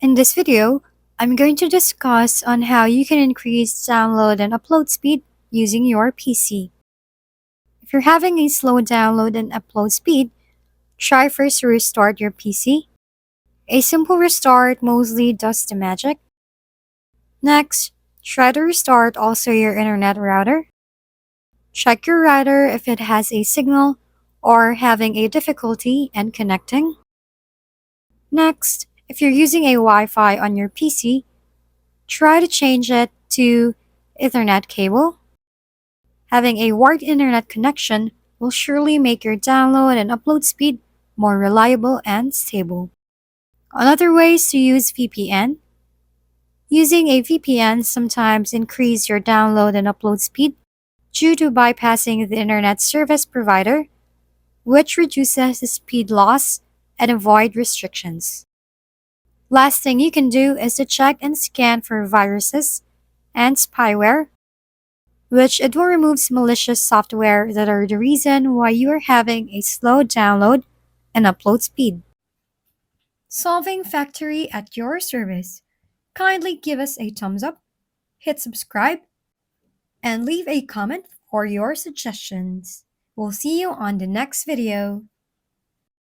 In this video, I'm going to discuss on how you can increase download and upload speed using your PC. If you're having a slow download and upload speed, try first to restart your PC. A simple restart mostly does the magic. Next, try to restart also your internet router. Check your router if it has a signal or having a difficulty in connecting. Next, if you're using a Wi-Fi on your PC, try to change it to Ethernet cable. Having a wired internet connection will surely make your download and upload speed more reliable and stable. Another way is to use VPN. Using a VPN sometimes increase your download and upload speed due to bypassing the internet service provider, which reduces the speed loss and avoid restrictions. Last thing you can do is to check and scan for viruses and spyware, which it will remove malicious software that are the reason why you are having a slow download and upload speed. Solving Factory at your service. Kindly give us a thumbs up, hit subscribe, and leave a comment for your suggestions. We'll see you on the next video.